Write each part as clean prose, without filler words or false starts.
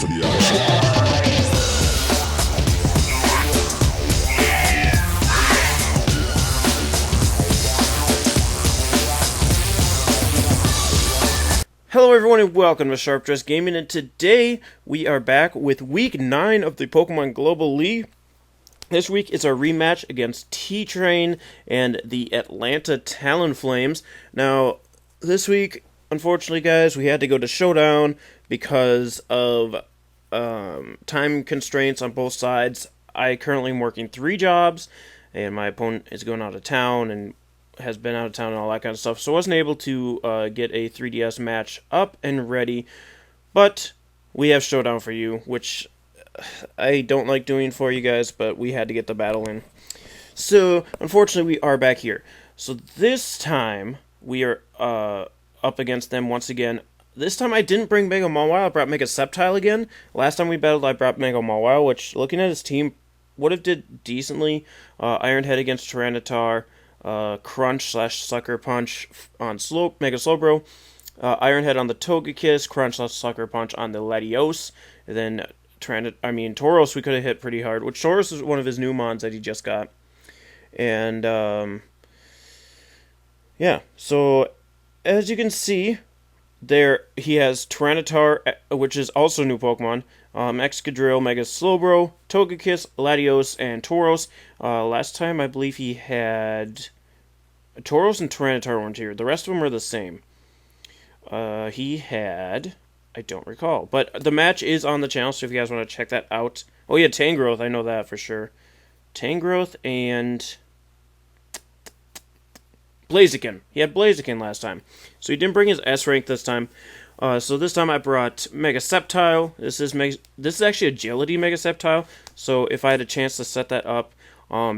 for the action. Hello everyone and welcome to Sharp Dress Gaming, and today we are back with Week 9 of the Pokemon Global League. This week is our rematch against T-Train and the Atlanta Talonflames. Now, this week, unfortunately guys, we had to go to Showdown because of time constraints on both sides. I currently am working 3 jobs, and my opponent is going out of town and has been out of town and all that kind of stuff, so I wasn't able to get a 3DS match up and ready, but we have Showdown for you, which I don't like doing for you guys, but we had to get the battle in. So, unfortunately, we are back here. So this time, we are up against them once again. This time I didn't bring Mega Mawile, I brought Mega Sceptile again. Last time we battled, I brought Mega Mawile, which, looking at his team, would have did decently. Iron Head against Tyranitar, Crunch / Sucker Punch on Mega Slowbro, Iron Head on the Togekiss, Crunch / Sucker Punch on the Latios, and then Tauros we could have hit pretty hard, which Tauros is one of his new mons that he just got. And, yeah, so as you can see, there he has Tyranitar, which is also a new Pokemon, Excadrill, Mega Slowbro, Togekiss, Latios, and Tauros. Last time I believe he had Tauros and Tyranitar weren't here. The rest of them are the same. He had, I don't recall, but the match is on the channel, so if you guys want to check that out. Oh yeah, Tangrowth, I know that for sure. Tangrowth and Blaziken. He had Blaziken last time, so he didn't bring his S rank this time. So this time I brought Mega Sceptile. This is actually Agility Mega Sceptile. So if I had a chance to set that up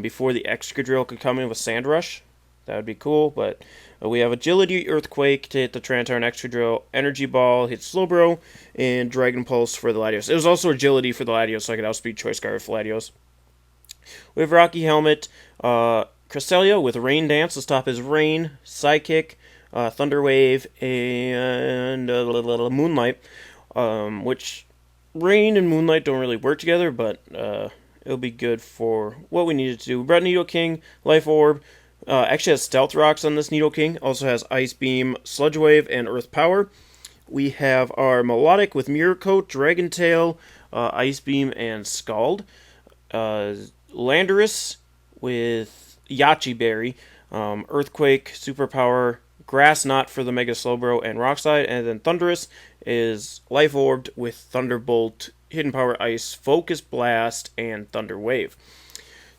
before the Excadrill could come in with Sand Rush, that would be cool. But we have Agility Earthquake to hit the Tyranitar and Excadrill, Energy Ball hits Slowbro, and Dragon Pulse for the Latios. It was also Agility for the Latios, so I could outspeed Choice Scarf for Latios. We have Rocky Helmet, Cresselia with Rain Dance to stop his Rain, Psychic, Thunder Wave, and Moonlight, which Rain and Moonlight don't really work together, but it'll be good for what we needed to do. We brought Nidoking, Life Orb, actually has Stealth Rocks on this Nidoking, also has Ice Beam, Sludge Wave, and Earth Power. We have our Melodic with Mirror Coat, Dragon Tail, Ice Beam, and Scald. Landorus with Yachi Berry, Earthquake, Superpower, Grass Knot for the Mega Slowbro and Rock Slide, and then Thundurus is Life Orbed with Thunderbolt, Hidden Power Ice, Focus Blast, and Thunder Wave.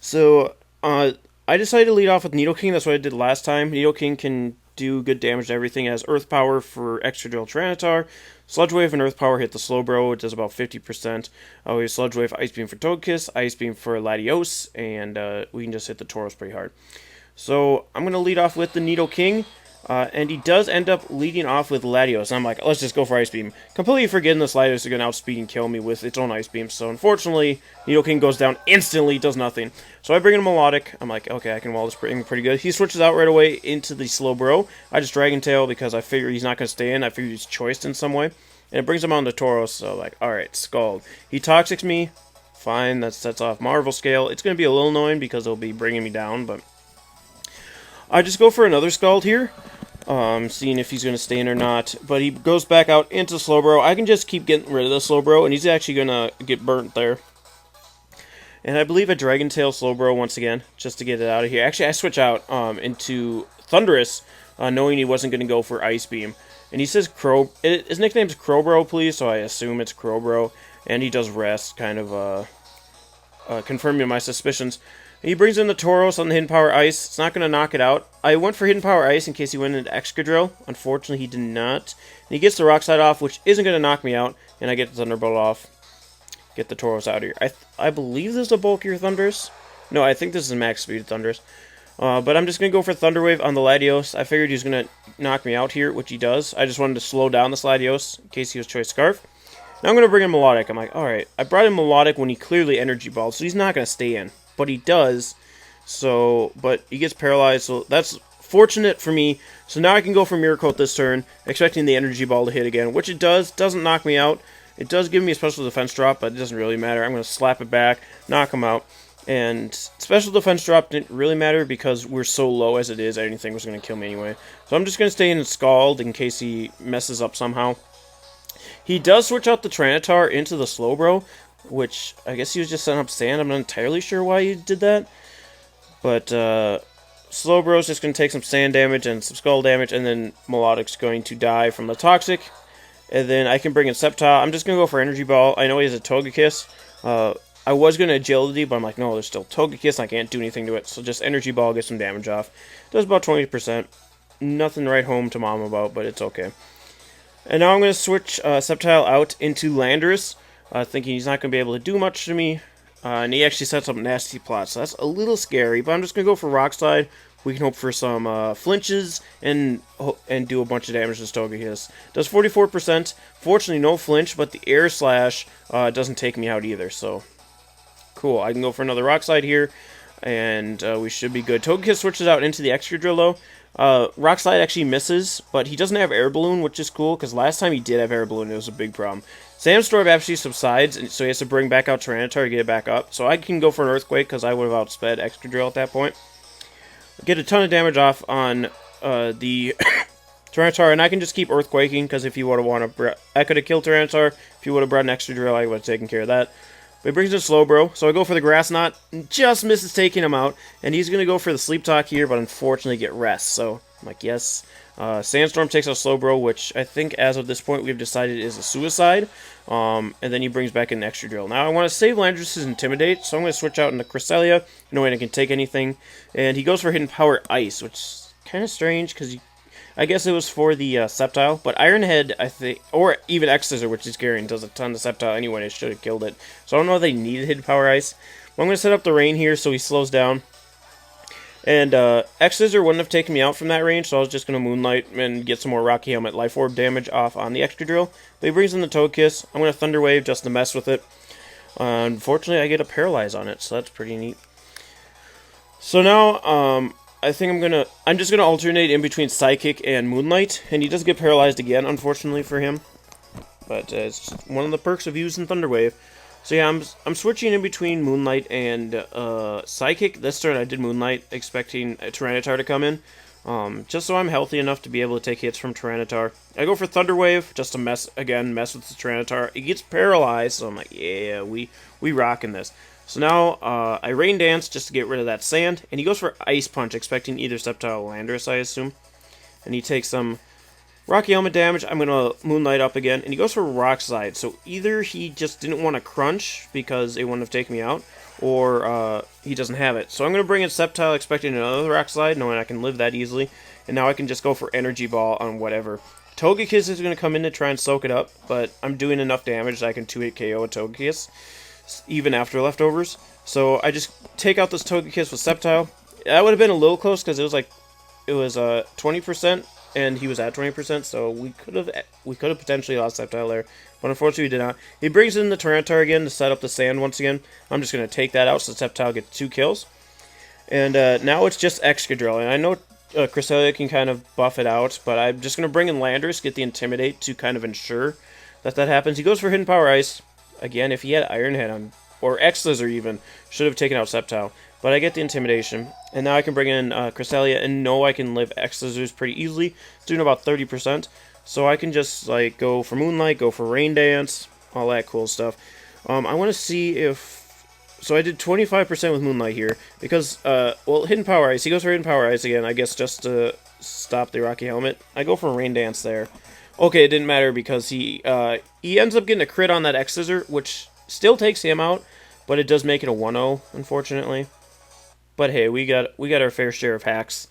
So, I decided to lead off with Nidoking. That's what I did last time. Nidoking can do good damage to everything. It has Earth Power for Excadrill Tyranitar. Sludge Wave and Earth Power hit the Slowbro. It does about 50%. We have Sludge Wave, Ice Beam for Togekiss, Ice Beam for Latios, and we can just hit the Tauros pretty hard. So I'm going to lead off with the Nidoking. And he does end up leading off with Latios. I'm like, let's just go for Ice Beam. Completely forgetting this Latios is going to outspeed and kill me with its own Ice Beam. So unfortunately, Nidoking goes down instantly, does nothing. So I bring in a Melodic. I'm like, okay, I can wall this pretty good. He switches out right away into the Slowbro. I just Dragon Tail because I figure he's not going to stay in. I figure he's choiced in some way. And it brings him on to Tauros. So like, alright, Scald. He Toxics me. Fine, that sets off Marvel Scale. It's going to be a little annoying because it'll be bringing me down, but I just go for another Scald here. Seeing if he's going to stay in or not. But he goes back out into Slowbro. I can just keep getting rid of the Slowbro, and he's actually going to get burnt there. And I believe a Dragon Tail Slowbro once again, just to get it out of here. Actually, I switch out into Thundurus, knowing he wasn't going to go for Ice Beam. And he says his nickname's Crowbro, please, so I assume it's Crowbro. And he does rest, kind of confirming my suspicions. He brings in the Tauros on the Hidden Power Ice. It's not going to knock it out. I went for Hidden Power Ice in case he went into Excadrill. Unfortunately, he did not. And he gets the Rock Slide off, which isn't going to knock me out. And I get the Thunderbolt off. Get the Tauros out of here. I believe this is a bulkier Thundurus. No, I think this is max speed Thundurus. But I'm just going to go for Thunder Wave on the Latios. I figured he was going to knock me out here, which he does. I just wanted to slow down this Latios in case he was Choice Scarf. Now I'm going to bring in Melodic. I'm like, alright. I brought in Melodic when he clearly Energy Balled, so he's not going to stay in. But he does. So, but he gets paralyzed, so that's fortunate for me. So now I can go for Mirror Coat this turn, expecting the Energy Ball to hit again, which it does. Doesn't knock me out. It does give me a special defense drop, but it doesn't really matter. I'm going to slap it back, knock him out. And special defense drop didn't really matter because we're so low as it is, anything was going to kill me anyway. So I'm just going to stay in Scald in case he messes up somehow. He does switch out the Tranitar into the Slowbro, which I guess he was just setting up sand. I'm not entirely sure why he did that. But Slowbro's just going to take some sand damage and some skull damage, and then Melodic's going to die from the Toxic. And then I can bring in Sceptile. I'm just going to go for Energy Ball. I know he has a Togekiss. I was going to Agility, but I'm like, no, there's still Togekiss, and I can't do anything to it. So just Energy Ball, get some damage off. Does about 20%. Nothing to write home to Mom about, but it's okay. And now I'm going to switch Sceptile out into Landorus, thinking he's not going to be able to do much to me. And he actually sets up nasty plots, so that's a little scary. But I'm just going to go for Rock Slide. We can hope for some flinches and do a bunch of damage to Togekiss. Does 44%. Fortunately, no flinch, but the Air Slash doesn't take me out either, so cool. I can go for another Rock Slide here, and we should be good. Togekiss switches out into the Excadrill, though. Rock Slide actually misses, but he doesn't have Air Balloon, which is cool, because last time he did have Air Balloon, it was a big problem. Sandstorm actually subsides, and so he has to bring back out Tyranitar to get it back up. So I can go for an Earthquake, because I would have outsped Excadrill at that point. Get a ton of damage off on the Tyranitar, and I can just keep Earthquaking, because if you would have wanted to... I could have killed Tyranitar. If you would have brought an Excadrill, I would have taken care of that. But he brings in Slowbro, so I go for the Grass Knot, and just misses taking him out, and he's going to go for the Sleep Talk here, but unfortunately get Rest, so I'm like, yes. Sandstorm takes out Slowbro, which I think as of this point we've decided is a suicide, and then he brings back an Excadrill. Now I want to save Landorus's Intimidate, so I'm going to switch out into Cresselia, knowing I can take anything, and he goes for Hidden Power Ice, which is kind of strange, because I guess it was for the Sceptile, but Iron Head, I think, or even X-Scissor, which is scary and does a ton of Sceptile anyway, it should have killed it. So I don't know if they needed Hidden Power Ice. But I'm going to set up the Rain here so he slows down. And X-Scissor wouldn't have taken me out from that range, so I was just going to Moonlight and get some more Rocky Helmet Life Orb damage off on the Excadrill. But he brings in the Togekiss. I'm going to Thunder Wave just to mess with it. Unfortunately, I get a Paralyze on it, so that's pretty neat. So now, I think I'm just gonna alternate in between Psychic and Moonlight, and he does get paralyzed again, unfortunately for him. But it's one of the perks of using Thunder Wave. So yeah, I'm switching in between Moonlight and Psychic. This turn I did Moonlight, expecting a Tyranitar to come in, just so I'm healthy enough to be able to take hits from Tyranitar. I go for Thunder Wave just to mess with the Tyranitar. It gets paralyzed, so I'm like, yeah, we rocking this. So now, I Rain Dance just to get rid of that sand, and he goes for Ice Punch, expecting either Sceptile or Landorus, I assume. And he takes some Rocky Helmet damage. I'm going to Moonlight up again, and he goes for Rock Slide. So either he just didn't want to Crunch, because it wouldn't have taken me out, or he doesn't have it. So I'm going to bring in Sceptile, expecting another Rock Slide, knowing I can live that easily. And now I can just go for Energy Ball on whatever. Togekiss is going to come in to try and soak it up, but I'm doing enough damage that I can 2-hit KO a Togekiss, even after leftovers. So I just take out this Togekiss with Sceptile. That would have been a little close because it was 20% and he was at 20%, so we could have potentially lost Sceptile there, but unfortunately we did not. He brings in the Tyranitar again to set up the sand once again. I'm just going to take that out so Sceptile gets 2 kills. And now it's just Excadrill, and I know Cresselia can kind of buff it out, but I'm just going to bring in Landorus, get the Intimidate to kind of ensure that happens. He goes for Hidden Power Ice. Again, if he had Iron Head on, or X-Scissor even, should have taken out Sceptile. But I get the Intimidation, and now I can bring in Cresselia, and know I can live X-Scissors pretty easily. It's doing about 30%, so I can just like go for Moonlight, go for Rain Dance, all that cool stuff. I want to see if... So I did 25% with Moonlight here, because, well, Hidden Power Ice. He goes for Hidden Power Ice again, I guess just to stop the Rocky Helmet. I go for Rain Dance there. Okay, it didn't matter because he ends up getting a crit on that X-Scissor, which still takes him out, but it does make it a 1-0, unfortunately. But hey, we got our fair share of hacks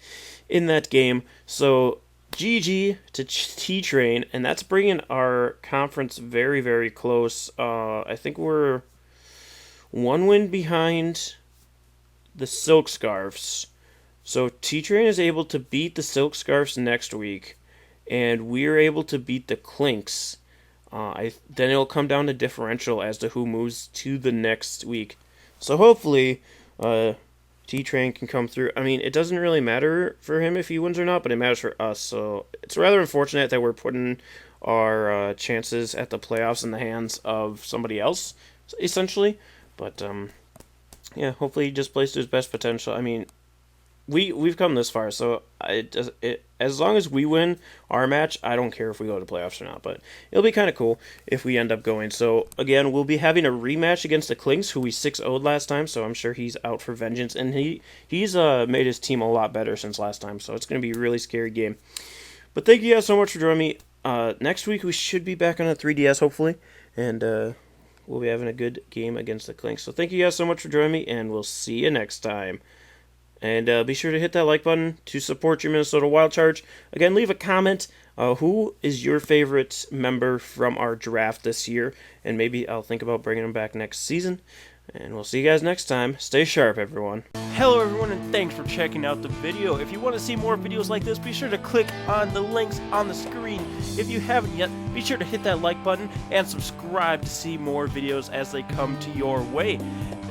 in that game. So GG to T-Train, and that's bringing our conference very, very close. I think we're 1 win behind the Silk Scarfs. So T-Train is able to beat the Silk Scarfs next week, and we're able to beat the Clinks. Then it'll come down to differential as to who moves to the next week. So hopefully, T-Train can come through. I mean, it doesn't really matter for him if he wins or not, but it matters for us. So it's rather unfortunate that we're putting our chances at the playoffs in the hands of somebody else, essentially. But yeah, hopefully he just plays to his best potential. I mean, we've come this far, so as long as we win our match, I don't care if we go to playoffs or not. But it'll be kind of cool if we end up going. So again, we'll be having a rematch against the Clinks, who we 6-0'd last time. So I'm sure he's out for vengeance, and he's made his team a lot better since last time. So it's gonna be a really scary game. But thank you guys so much for joining me. Next week we should be back on a 3DS hopefully, and we'll be having a good game against the Clinks. So thank you guys so much for joining me, and we'll see you next time. And be sure to hit that like button to support your Minnesota Wild Charge. Again, leave a comment. Who is your favorite member from our draft this year? And maybe I'll think about bringing them back next season. And we'll see you guys next time. Stay sharp, everyone. Hello everyone, and thanks for checking out the video. If you want to see more videos like this, be sure to click on the links on the screen. If you haven't yet, be sure to hit that like button and subscribe to see more videos as they come to your way.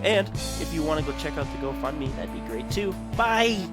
And if you want to go check out the GoFundMe, that'd be great too. Bye!